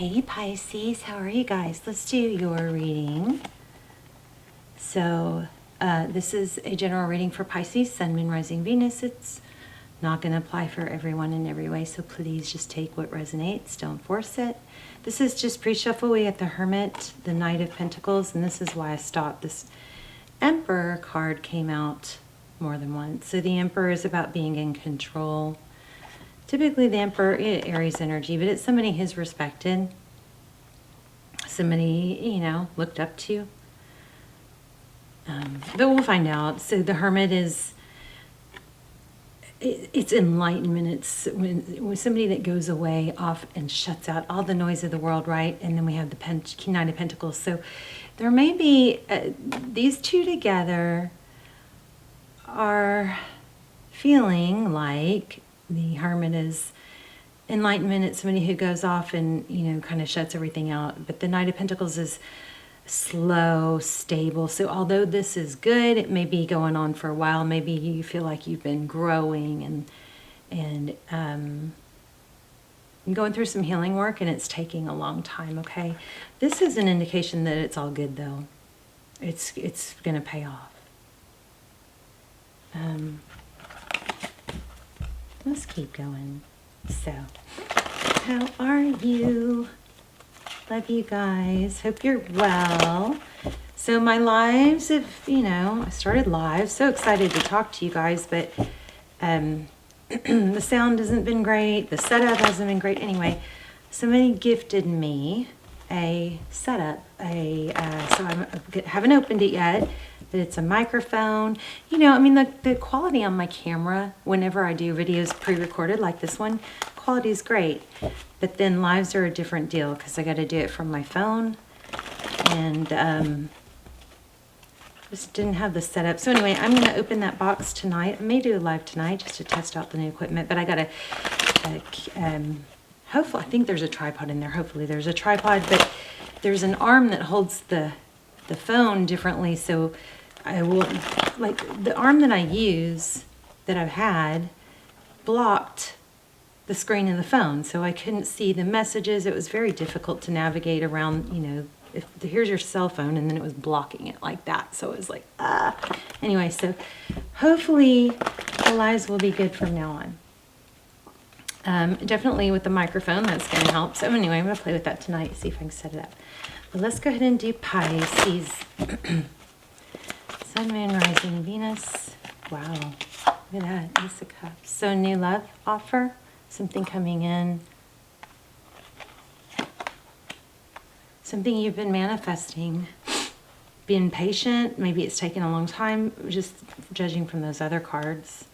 Hey Pisces, how are you guys? Let's do your reading. So this is a general reading for Pisces, Sun, Moon, Rising, Venus. It's not going to apply for everyone in every way, so please just take what resonates. Don't force it. This is just pre-shuffle. We have the Hermit, the Knight of Pentacles, and this is why I stopped. This Emperor card came out more than once. So the Emperor is about being in control. Typically the Emperor, Aries energy, but it's somebody who's respected. Somebody, looked up to. But we'll find out. So the Hermit is, it's enlightenment. It's when somebody that goes away off and shuts out all the noise of the world, right? And then we have the Knight of Pentacles. So there may be, these two together are feeling like the Hermit is enlightenment. It's somebody who goes off and, kind of shuts everything out. But the Knight of Pentacles is slow, stable. So although this is good, it may be going on for a while. Maybe you feel like you've been growing and going through some healing work, and it's taking a long time, okay? This is an indication that it's all good, though. It's going to pay off. Let's keep going. So, how are you? Love you guys. Hope you're well. So my lives have, I started live. So excited to talk to you guys, but the sound hasn't been great. The setup hasn't been great. Anyway, somebody gifted me a setup. So I haven't opened it yet. But it's a microphone. The quality on my camera, whenever I do videos pre-recorded like this one, quality is great. But then lives are a different deal because I got to do it from my phone. And just didn't have the setup. So anyway, I'm going to open that box tonight. I may do a live tonight just to test out the new equipment. But I got to, hopefully, I think there's a tripod in there. Hopefully there's a tripod. But there's an arm that holds the phone differently. So I will, the arm that I use, that I've had, blocked the screen of the phone. So I couldn't see the messages. It was very difficult to navigate around, if here's your cell phone, and then it was blocking it like that. So it was like, Anyway, so hopefully the lives will be good from now on. Definitely with the microphone, that's going to help. So anyway, I'm going to play with that tonight, see if I can set it up. But let's go ahead and do Pisces. Sun, Moon, Rising, Venus. Wow. Look at that. Ace of Cups. So new love offer. Something coming in. Something you've been manifesting. Being patient. Maybe it's taken a long time. Just judging from those other cards.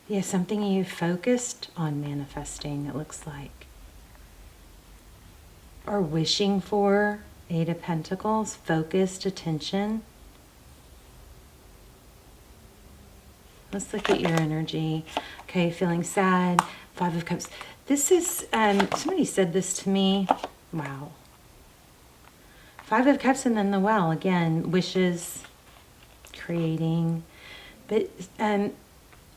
Yeah, something you focused on manifesting, it looks like. Or wishing for. Eight of Pentacles, focused attention. Let's look at your energy. Okay, feeling sad. Five of Cups. This is, somebody said this to me. Wow. Five of Cups and then the Well. Again, wishes, creating. But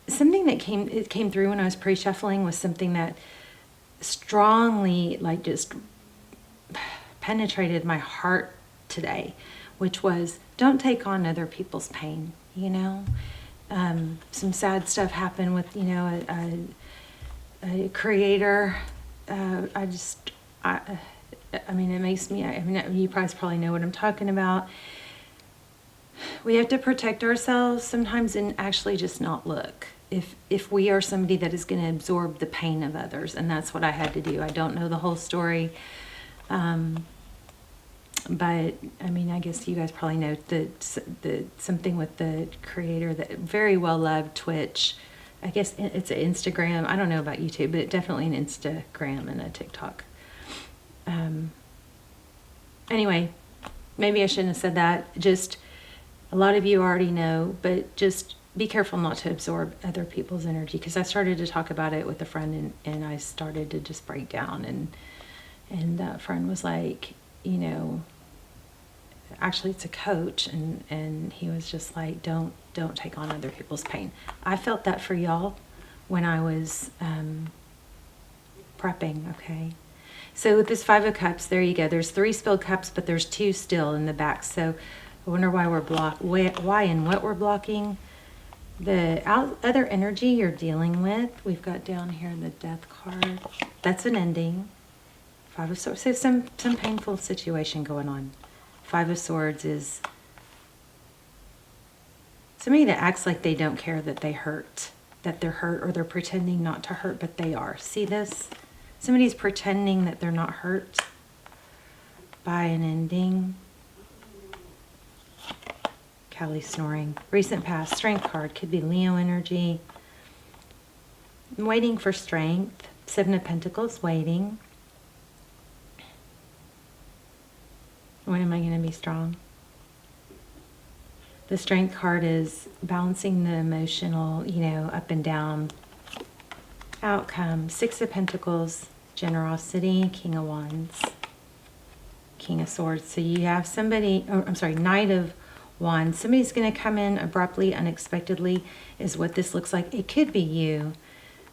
something that came through when I was pre-shuffling was something that strongly, just penetrated my heart today, which was don't take on other people's pain. Some sad stuff happened with a creator. It makes me, you guys probably know what I'm talking about. We have to protect ourselves sometimes and actually just not look if we are somebody that is going to absorb the pain of others. And that's what I had to do. I don't know the whole story. But I guess you guys probably know the something with the creator that very well loved Twitch. I guess it's an Instagram. I don't know about YouTube, but definitely an Instagram and a TikTok. Anyway, maybe I shouldn't have said that. Just a lot of you already know, but just be careful not to absorb other people's energy. Because I started to talk about it with a friend, and I started to just break down, and that friend was like, actually it's a coach, and he was just like, don't take on other people's pain. I felt that for y'all when I was prepping, okay? So with this Five of Cups, there you go. There's 3 spilled cups, but there's 2 still in the back. So I wonder why we're why and what we're blocking. The other energy you're dealing with, we've got down here the Death card. That's an ending. Five of Swords. So some painful situation going on. Five of Swords is somebody that acts like they don't care that they hurt, that they're hurt, or they're pretending not to hurt, but they are. See this? Somebody's pretending that they're not hurt by an ending. Callie snoring. Recent past. Strength card. Could be Leo energy. I'm waiting for strength. 7 of Pentacles. Waiting. When am I going to be strong? The Strength card is balancing the emotional, you know, up and down outcome. 6 of Pentacles, generosity, King of Wands, King of Swords. So you have somebody, oh, I'm sorry, Knight of Wands. Somebody's going to come in abruptly, unexpectedly, is what this looks like. It could be you,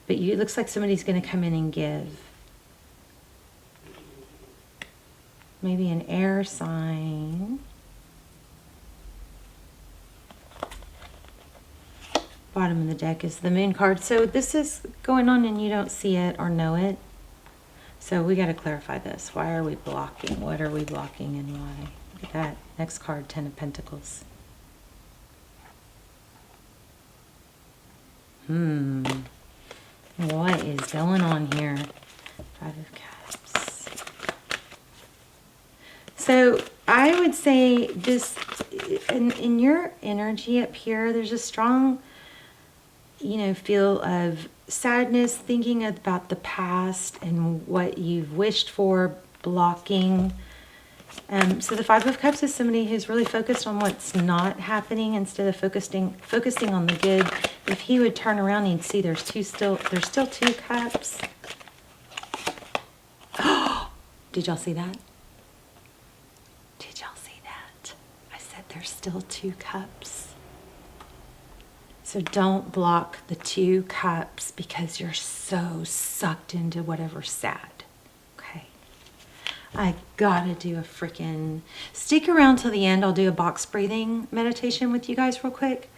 but it looks like somebody's going to come in and give. Maybe an air sign. Bottom of the deck is the Moon card. So this is going on and you don't see it or know it. So we got to clarify this. Why are we blocking? What are we blocking and why? Look at that. Next card, 10 of Pentacles. What is going on here? 5 of Cups. So I would say this, in your energy up here, there's a strong, you know, feel of sadness, thinking about the past and what you've wished for, blocking. So the 5 of Cups is somebody who's really focused on what's not happening instead of focusing on the good. If he would turn around, he'd see there's still 2 cups. Did y'all see that? Did y'all see that? I said there's still 2 cups. So don't block the 2 cups because you're so sucked into whatever's sad. Okay. I gotta do a freaking... Stick around till the end. I'll do a box breathing meditation with you guys real quick.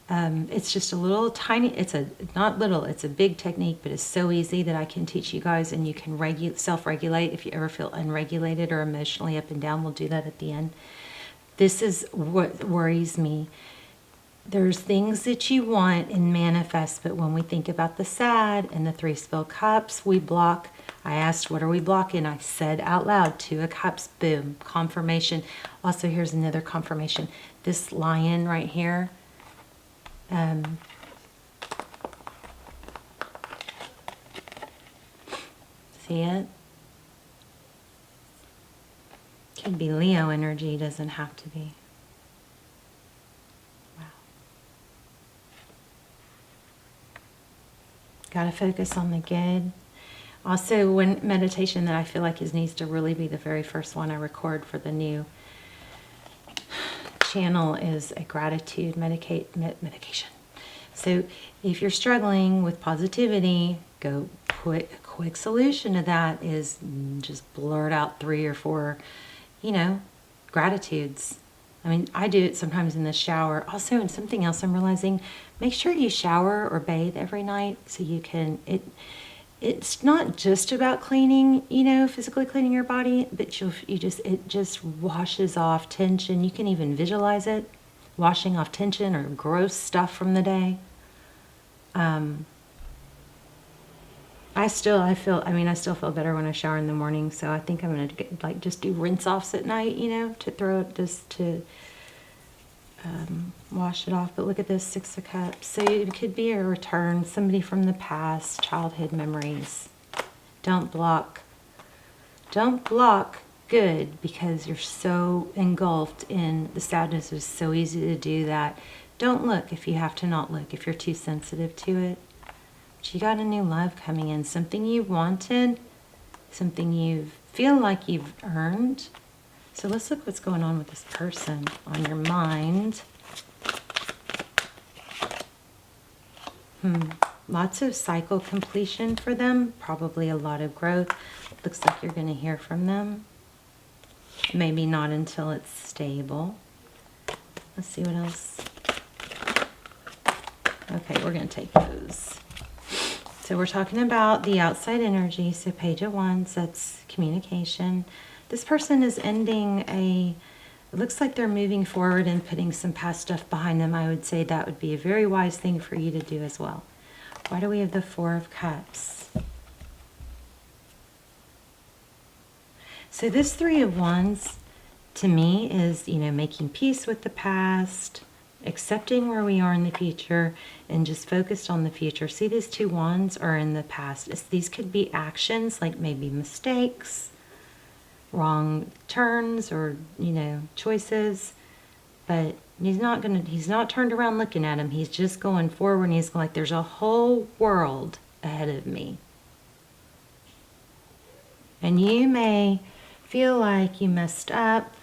It's just a little tiny... It's not little, it's a big technique, but it's so easy that I can teach you guys, and you can self-regulate if you ever feel unregulated or emotionally up and down. We'll do that at the end. This is what worries me. There's things that you want and manifest, but when we think about the sad and the 3 spilled cups, we block. I asked, what are we blocking? I said out loud, 2 of Cups, boom, confirmation. Also, here's another confirmation. This lion right here, see it? Could be Leo energy, doesn't have to be. Got to focus on the good. Also, one meditation that I feel like needs to really be the very first one I record for the new channel is a gratitude medication. So if you're struggling with positivity, a quick solution to that is just blurt out 3 or 4, you know, gratitudes. I mean, I do it sometimes in the shower. Also, and something else I'm realizing, make sure you shower or bathe every night so you can, it's not just about cleaning, you know, physically cleaning your body, but it just washes off tension. You can even visualize it, washing off tension or gross stuff from the day. I still feel better when I shower in the morning, so I think I'm gonna just do rinse-offs at night, you know, to throw it just to wash it off. But look at this 6 of Cups. So it could be a return, somebody from the past, childhood memories. Don't block good because you're so engulfed in the sadness. It's so easy to do that. Don't look if you have to not look, if you're too sensitive to it. But you got a new love coming in, something you wanted, something you feel like you've earned. So let's look what's going on with this person on your mind. lots of cycle completion for them, probably a lot of growth. Looks like you're going to hear from them. Maybe not until it's stable. Let's see what else. Okay, we're going to take those. So we're talking about the outside energy. So Page of Wands, that's communication. This person is ending it looks like they're moving forward and putting some past stuff behind them. I would say that would be a very wise thing for you to do as well. Why do we have the Four of Cups? So this Three of Wands, to me, is, making peace with the past, accepting where we are in the future, and just focused on the future. See, these two wands are in the past. These could be actions, like maybe mistakes, wrong turns, or, choices. But he's not turned around looking at him. He's just going forward, and he's like, there's a whole world ahead of me. And you may feel like you messed up.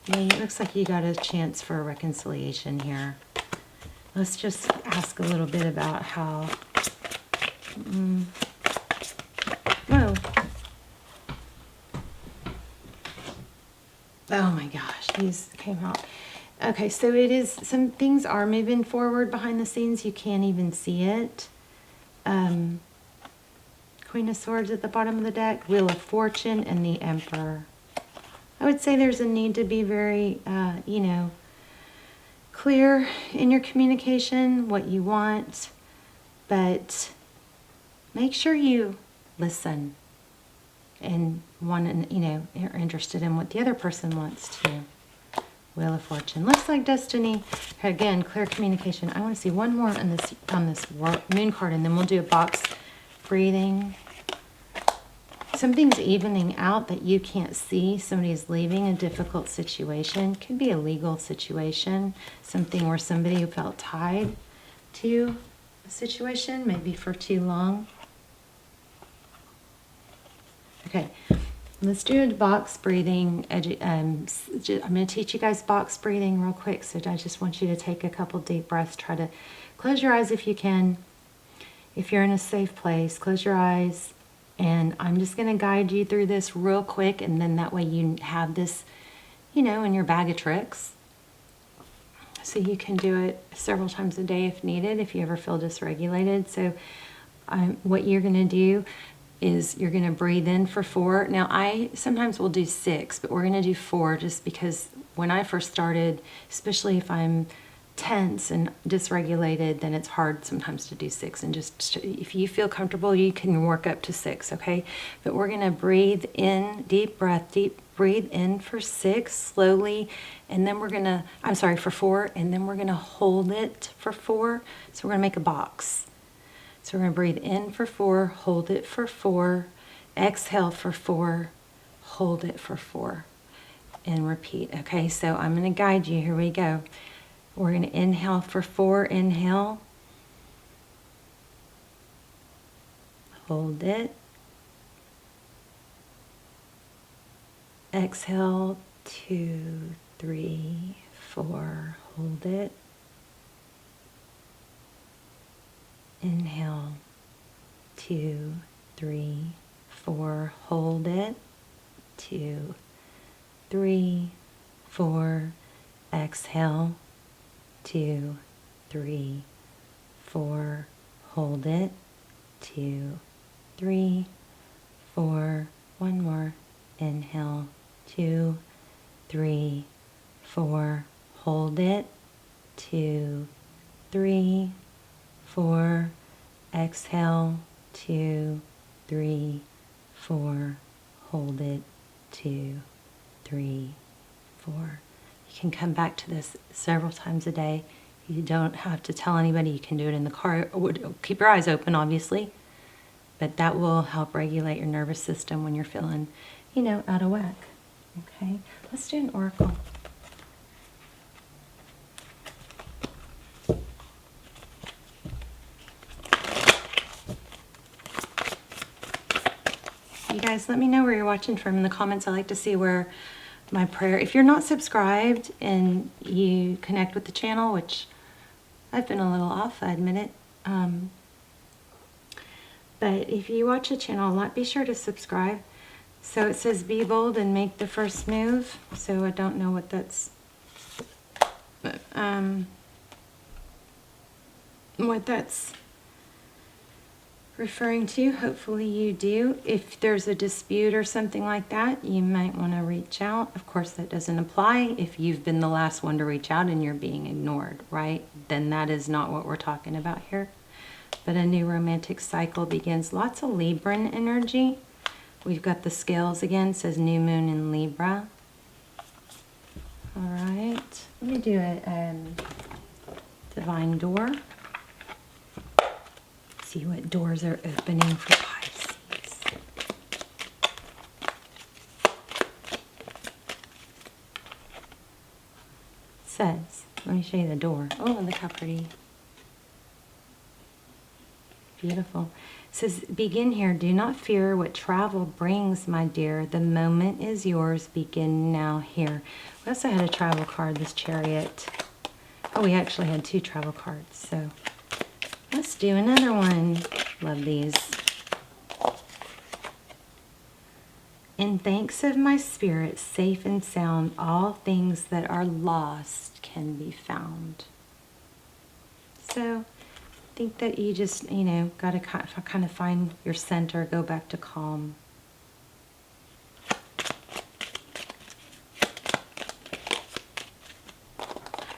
It looks like you got a chance for a reconciliation here. Let's just ask a little bit about how... Whoa. Oh my gosh, these came out. Okay, so it is, some things are moving forward behind the scenes. You can't even see it. Queen of Swords at the bottom of the deck, Wheel of Fortune, and the Emperor. I would say there's a need to be very, clear in your communication, what you want, but make sure you listen and are interested in what the other person wants to. Wheel of Fortune. Looks like destiny. Again, clear communication. I want to see one more on this moon card, and then we'll do a box breathing. Something's evening out that you can't see. Somebody's leaving a difficult situation. Could be a legal situation. Something where somebody felt tied to a situation, maybe for too long. Okay, let's do a box breathing. I'm going to teach you guys box breathing real quick. So I just want you to take a couple deep breaths. Try to close your eyes if you can. If you're in a safe place, close your eyes. And I'm just going to guide you through this real quick, and then that way you have this, in your bag of tricks. So you can do it several times a day if needed, if you ever feel dysregulated. So what you're going to do is you're going to breathe in for 4. Now, I sometimes will do 6, but we're going to do 4 just because when I first started, especially if I'm tense and dysregulated, then it's hard sometimes to do 6. And just if you feel comfortable, you can work up to 6, okay? But we're going to breathe in, deep breath, breathe in for 6 slowly, and then we're going to, for 4, and then we're going to hold it for 4. So we're going to make a box. So we're going to breathe in for 4, hold it for 4, exhale for 4, hold it for 4, and repeat. Okay, so I'm going to guide you. Here we go. We're going to inhale for 4, inhale, hold it, exhale, 2, 3, 4, hold it, inhale, 2, 3, 4, hold it, 2, 3, 4, exhale, 2, 3, 4, hold it, 2, 3, 4, one more, inhale, 2, 3, 4, hold it, 2, 3, 4, exhale, 2, 3, 4, hold it, 2, 3, 4. You can come back to this several times a day. You don't have to tell anybody. You can do it in the car. Keep your eyes open, obviously, but that will help regulate your nervous system when you're feeling, out of whack. Okay, let's do an oracle. You guys, let me know where you're watching from in the comments. I like to see where my prayer, if you're not subscribed and you connect with the channel, which I've been a little off, I admit it. But if you watch the channel a lot, be sure to subscribe. So it says be bold and make the first move. So I don't know what that's referring to. Hopefully you do. If there's a dispute or something like that, you might want to reach out. Of course, that doesn't apply if you've been the last one to reach out and you're being ignored, right? Then that is not what we're talking about here. But a new romantic cycle begins. Lots of Libran energy. We've got the scales again. It says new moon in Libra. All right. Let me do a divine door. See what doors are opening for Pisces. It says, let me show you the door. Oh, look how pretty. Beautiful. It says, begin here. Do not fear what travel brings, my dear. The moment is yours. Begin now here. We also had a travel card, this Chariot. Oh, we actually had 2 travel cards. So let's do another one. Love these. In thanks of my spirit, safe and sound, all things that are lost can be found. So I think that you just, you know, got to kind of find your center, go back to calm.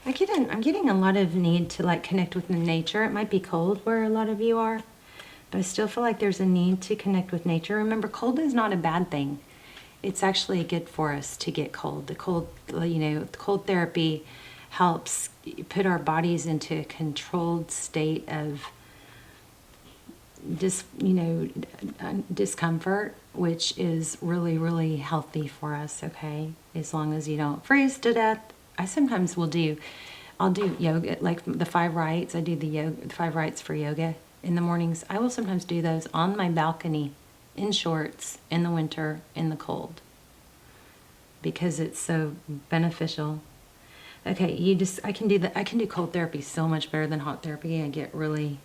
I'm getting a lot of need to like connect with nature. It might be cold where a lot of you are, but I still feel like there's a need to connect with nature. Remember, cold is not a bad thing. It's actually good for us to get cold. The cold, you know, the cold therapy helps put our bodies into a controlled state of discomfort, which is really, really healthy for us, okay? As long as you don't freeze to death. I sometimes I'll do yoga, like the 5 rites. I do the 5 rites for yoga in the mornings. I will sometimes do those on my balcony in shorts in the winter, in the cold, because it's so beneficial. Okay, I can do cold therapy so much better than hot therapy. I get really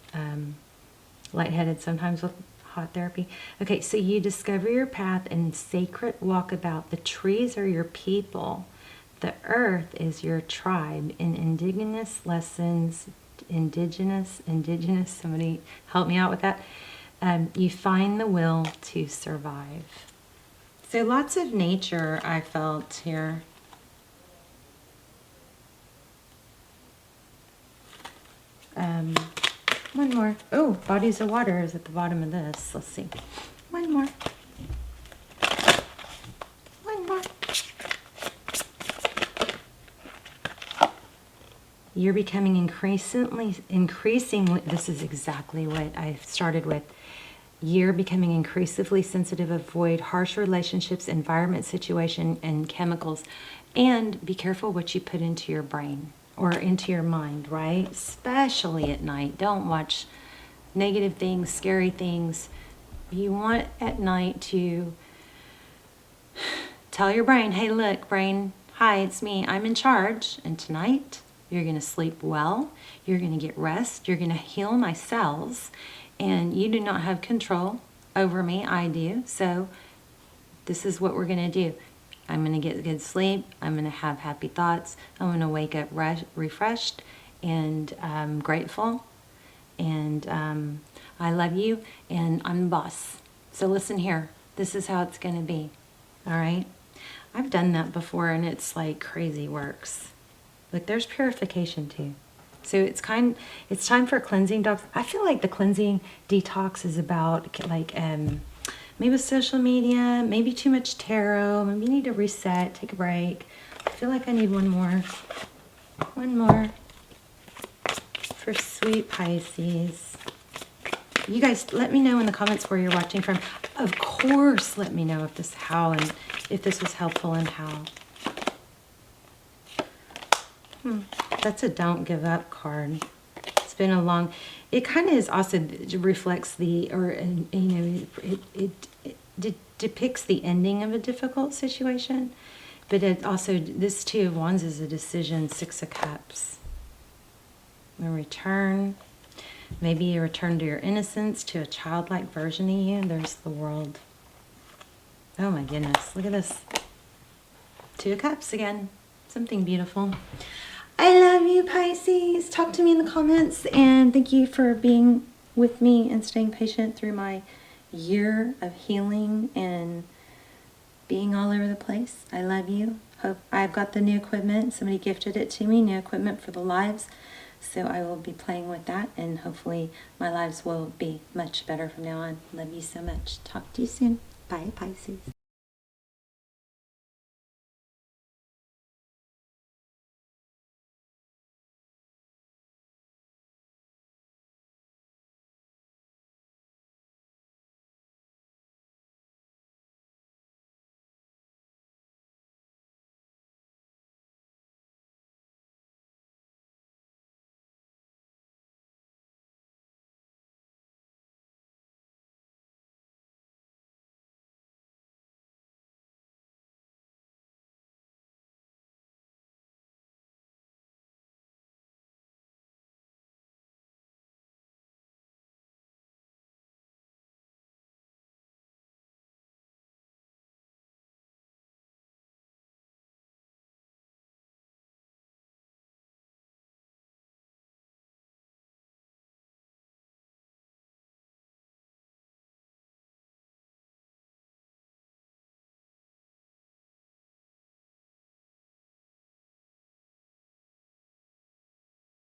lightheaded sometimes with hot therapy. Okay, so you discover your path and sacred walkabout. The trees are your people. The earth is your tribe. In indigenous lessons, indigenous, somebody help me out with that. You find the will to survive. So lots of nature I felt here. One more. Oh, bodies of water is at the bottom of this. Let's see. One more. One more. You're becoming increasingly, this is exactly what I started with. You're becoming increasingly sensitive, avoid harsh relationships, environment, situation, and chemicals. And be careful what you put into your brain or into your mind, right? Especially at night. Don't watch negative things, scary things. You want at night to tell your brain, hey, look, brain, hi, it's me. I'm in charge. And tonight, you're going to sleep well. You're going to get rest. You're going to heal my cells. And you do not have control over me. I do. So this is what we're going to do. I'm going to get good sleep. I'm going to have happy thoughts. I'm going to wake up refreshed and grateful. And I love you. And I'm the boss. So listen here. This is how it's going to be. All right? I've done that before, and it's like crazy works. Look, there's purification too. So it's time for cleansing detox. I feel like the cleansing detox is about like maybe social media, maybe too much tarot, maybe you need to reset, take a break. I feel like I need one more. One more for sweet Pisces. You guys, let me know in the comments where you're watching from. Of course, let me know if this was helpful and how. That's a don't give up card. It's been a long, it kind of is also reflects it depicts the ending of a difficult situation, but it also, this 2 of Wands is a decision, 6 of Cups. A return. Maybe you return to your innocence, to a childlike version of you. There's the World. Oh my goodness, look at this. Two of Cups again. Something beautiful. I love you, Pisces. Talk to me in the comments, and thank you for being with me and staying patient through my year of healing and being all over the place. I love you. Hope I've got the new equipment. Somebody gifted it to me, new equipment for the lives. So I will be playing with that, and hopefully my lives will be much better from now on. Love you so much. Talk to you soon. Bye, Pisces.